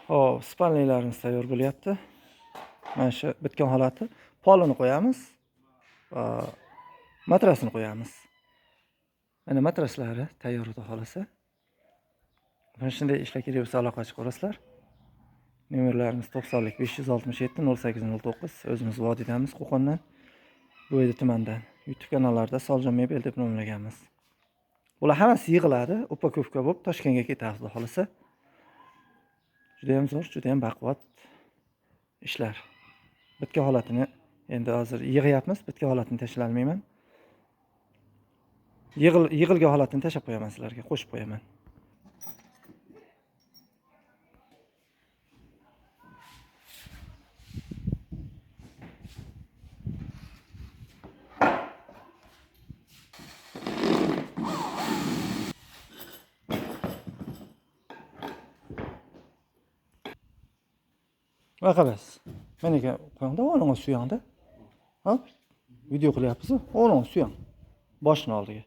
Hop, spalnilarimiz tayyor bo'lyapti. Mana shu bitgan holati. Polini qo'yamiz. Matrasini qo'yamiz. Mana matraslari tayyor xudo xolasa. Mana shunday ishlar kerak bo'lsa aloqa chiqarasizlar. Nomerlarimiz 90 567 0809. O'zimiz vodiydamiz, Qo'qondan. Bo'yda tumandan. YouTube kanallarida Soljon Mebel deb nomlaganmiz. Bular hammasi yig'iladi, upakovka bo'lib Toshkentga ketadi xudo xolasa. Juda ham zo'r, juda ham baquvvat ishlar. Bitgan holatini endi hozir yig'yapmiz, bitgan holatini tashlolmayman. Yig'ilgan holatini tashlab qo'yaman sizlarga, qo'shib qo'yaman. Vaqabas. Menga qo'yingda, o'rningga suyangda. Hop. Video qilyapsiz, o'rningga suyang. Boshni oldiga.